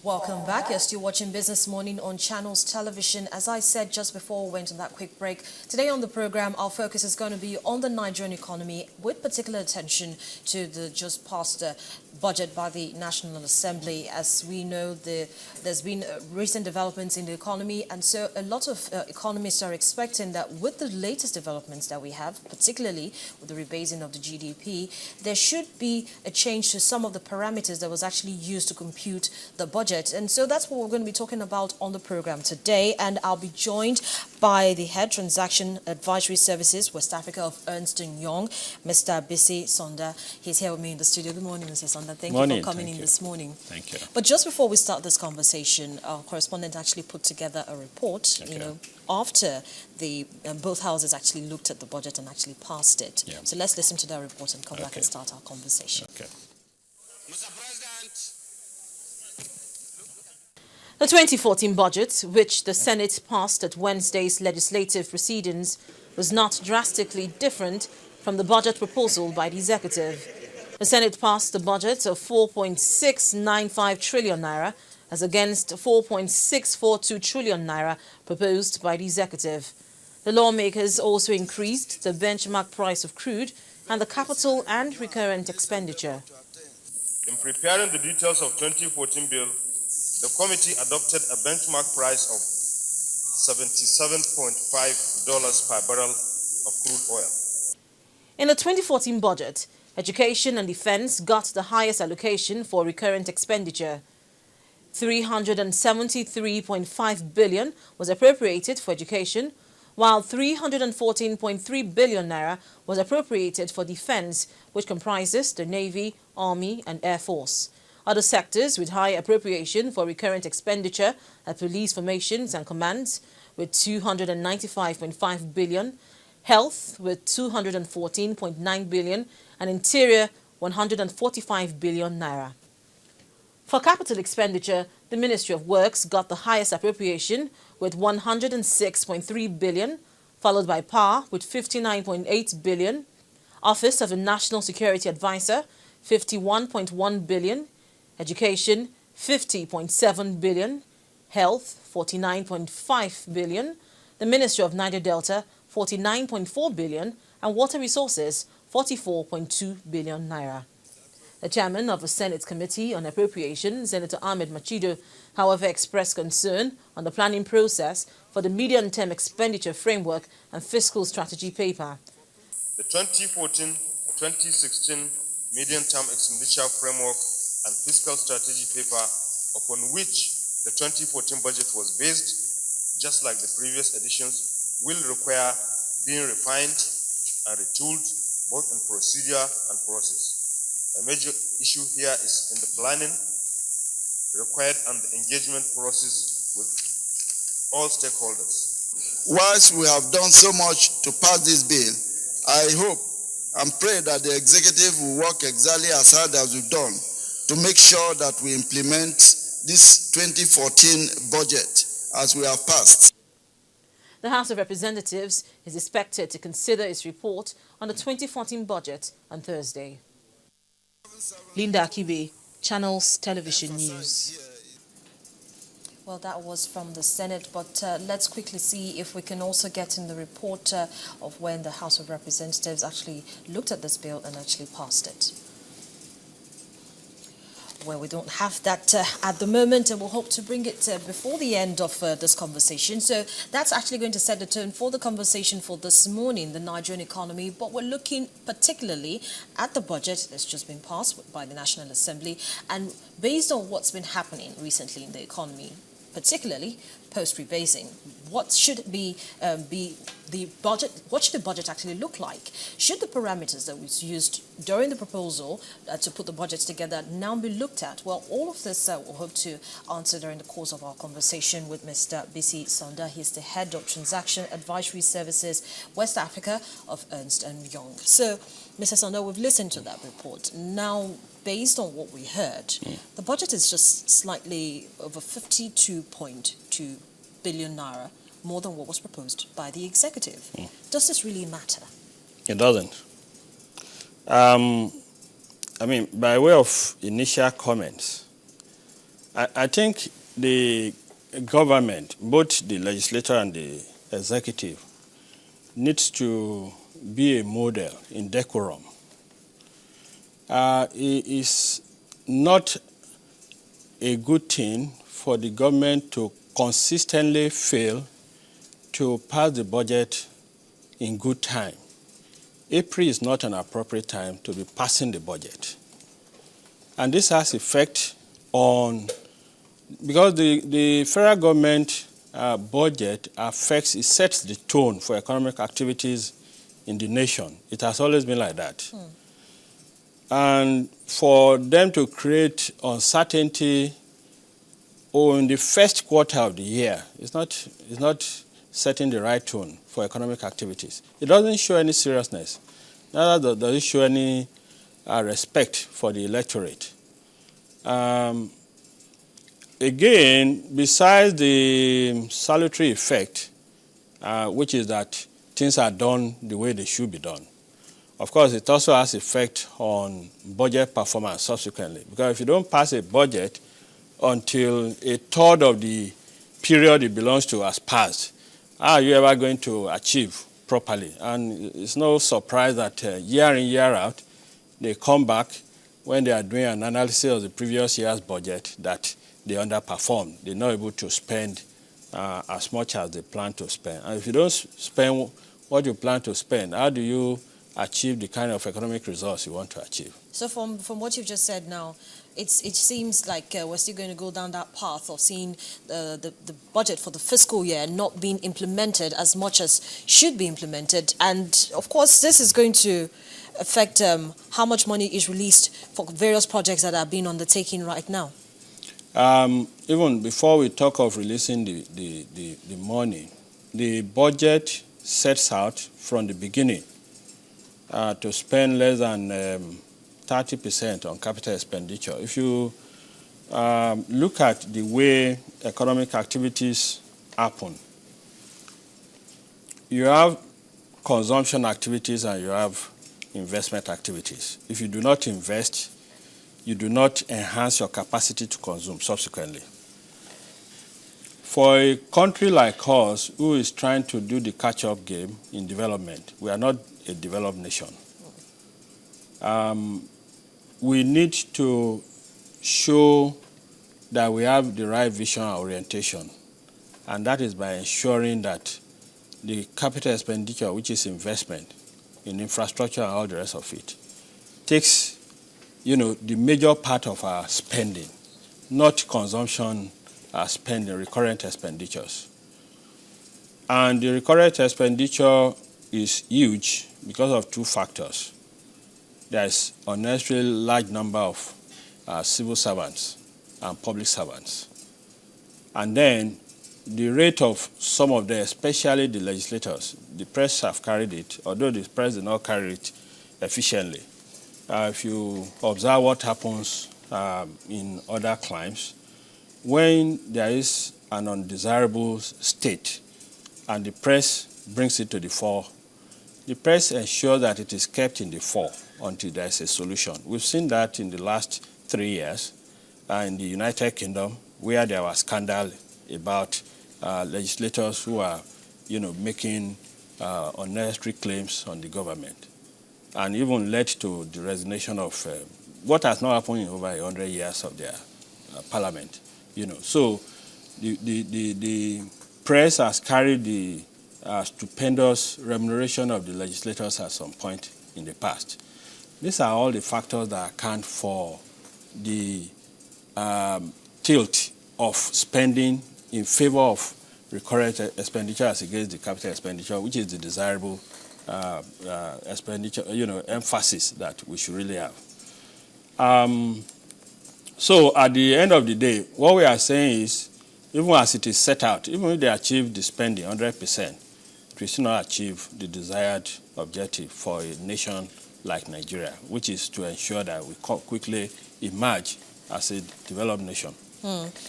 Welcome back. You're still watching Business Morning on Channels Television. As I said just before we went on that quick break, today on the program, our focus is going to be on the Nigerian economy with particular attention to the just passed budget by the National Assembly. As we know, there's been recent developments in the economy, and so a lot of economists are expecting that with the latest developments that we have, particularly with the rebasing of the GDP, there should be a change to some of the parameters that was actually used to compute the budget. And so that's what we're going to be talking about on the program today. And I'll be joined by the Head Transaction Advisory Services, West Africa of Ernst Young, Mr. Bisi Sanda. He's here with me in the studio. Good morning, Mr. Sanda. Thank you for coming in this morning. Thank you. But just before we start this conversation, our correspondent actually put together a report, after the both houses actually looked at the budget and actually passed it. Yeah. So let's listen to that report and come back and start our conversation. Okay. Mr. President. The 2014 budget, which the Senate passed at Wednesday's legislative proceedings, was not drastically different from the budget proposal by the executive. The Senate passed the budget of 4.695 trillion naira as against 4.642 trillion naira proposed by the executive. The lawmakers also increased the benchmark price of crude and the capital and recurrent expenditure. In preparing the details of 2014 bill, the committee adopted a benchmark price of $77.5 per barrel of crude oil. In the 2014 budget, Education and Defense got the highest allocation for recurrent expenditure. 373.5 billion was appropriated for education, while 314.3 billion naira was appropriated for defense, which comprises the Navy, Army and Air Force. Other sectors with high appropriation for recurrent expenditure are police formations and commands with 295.5 billion, health with 214.9 billion, and interior 145 billion naira. For capital expenditure, the Ministry of Works got the highest appropriation with 106.3 billion, followed by Power with 59.8 billion, Office of the National Security Advisor 51.1 billion, Education 50.7 billion, Health 49.5 billion, the Ministry of Niger Delta 49.4 billion, and Water Resources 44.2 billion naira. The chairman of the Senate Committee on Appropriation, Senator Ahmed Machido, however, expressed concern on the planning process for the medium-term expenditure framework and fiscal strategy paper. The 2014-2016 medium-term expenditure framework and fiscal strategy paper, upon which the 2014 budget was based, just like the previous editions, will require being refined and retooled both in procedure and process. A major issue here is in the planning required and the engagement process with all stakeholders. Whilst we have done so much to pass this bill, I hope and pray that the executive will work exactly as hard as we've done to make sure that we implement this 2014 budget as we have passed. The House of Representatives is expected to consider its report on the 2014 budget on Thursday. Linda Akibe, Channels Television News. Well, that was from the Senate, but let's quickly see if we can also get in the report of when the House of Representatives actually looked at this bill and actually passed it. Well, we don't have that at the moment, and we'll hope to bring it before the end of this conversation. So that's actually going to set the tone for the conversation for this morning, the Nigerian economy. But we're looking particularly at the budget that's just been passed by the National Assembly. And based on what's been happening recently in the economy, particularly post-rebasing, what should be the budget? What should the budget actually look like? Should the parameters that was used during the proposal to put the budget together now be looked at? Well, all of this we'll hope to answer during the course of our conversation with Mr. Bisi Sanda. He's the Head of Transaction Advisory Services, West Africa of Ernst Young. So, Mr. Sanda, we've listened to that report. Now, based on what we heard, the budget is just slightly over 52.2 billion naira, more than what was proposed by the executive. Does this really matter? It doesn't. I mean, by way of initial comments, I think the government, both the legislature and the executive, needs to be a model in decorum. It is not a good thing for the government to consistently fail to pass the budget in good time. April is not an appropriate time to be passing the budget. And this has effect on, because the federal government budget affects, it sets the tone for economic activities in the nation. It has always been like that. And for them to create uncertainty in the first quarter of the year, it's not setting the right tone for economic activities. It doesn't show any seriousness. Neither does it show any respect for the electorate. Again, besides the salutary effect, which is that things are done the way they should be done, of course, it also has effect on budget performance subsequently. Because if you don't pass a budget until a third of the period it belongs to has passed, how are you ever going to achieve properly? And it's no surprise that year in, year out, they come back when they are doing an analysis of the previous year's budget that they underperformed. They're not able to spend as much as they plan to spend. And if you don't spend what you plan to spend, how do you achieve the kind of economic results you want to achieve? So from what you've just said now, it seems like we're still going to go down that path of seeing the budget for the fiscal year not being implemented as much as should be implemented. And of course, this is going to affect how much money is released for various projects that are being undertaken right now. Even before we talk of releasing the money, the budget sets out from the beginning to spend less than 30% on capital expenditure. If you look at the way economic activities happen, you have consumption activities and you have investment activities. If you do not invest, you do not enhance your capacity to consume subsequently. For a country like us who is trying to do the catch-up game in development, we are not a developed nation. We need to show that we have the right vision and orientation, and that is by ensuring that the capital expenditure, which is investment in infrastructure and all the rest of it, takes the major part of our spending, not consumption spending, recurrent expenditures. And the recurrent expenditure is huge because of two factors. There's unnecessarily large number of civil servants and public servants. And then the rate of some of them, especially the legislators, the press have carried it, although the press did not carry it efficiently. If you observe what happens in other climes, when there is an undesirable state and the press brings it to the fore, the press ensures that it is kept in the fore until there is a solution. We've seen that in the last 3 years in the United Kingdom, where there was scandal about legislators who are, making unnecessary claims on the government, and even led to the resignation of what has not happened in over 100 years of their parliament. So the press has carried the stupendous remuneration of the legislators at some point in the past. These are all the factors that account for the tilt of spending in favor of recurrent expenditure as against the capital expenditure, which is the desirable expenditure, emphasis that we should really have. So at the end of the day, what we are saying is, even as it is set out, even if they achieve the spending 100%, it will still not achieve the desired objective for a nation like Nigeria, which is to ensure that we quickly emerge as a developed nation.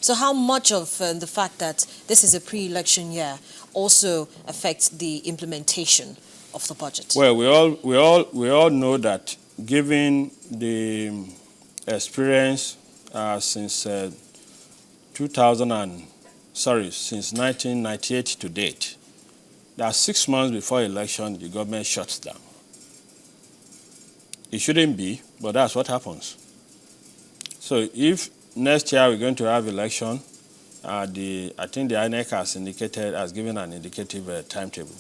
So how much of the fact that this is a pre-election year also affects the implementation of the budget? Well, we all know that given the experience since since 1998 to date, that 6 months before election, the government shuts down. It shouldn't be, but that's what happens. So if next year we're going to have election, I think the INEC has given an indicative timetable.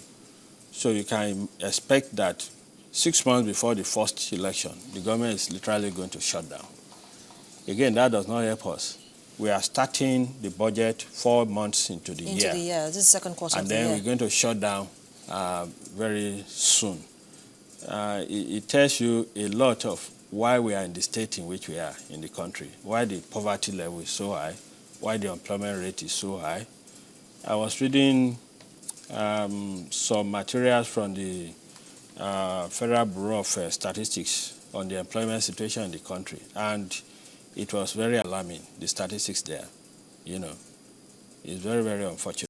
So you can expect that 6 months before the first election, the government is literally going to shut down. Again, that does not help us. We are starting the budget 4 months into the year. This is second quarter And of the year. then we're going to shut down very soon. It tells you a lot of why we are in the state in which we are in the country, why the poverty level is so high, why the employment rate is so high. I was reading some materials from the Federal Bureau of Statistics on the employment situation in the country, and it was very alarming, the statistics there. It's very, very unfortunate.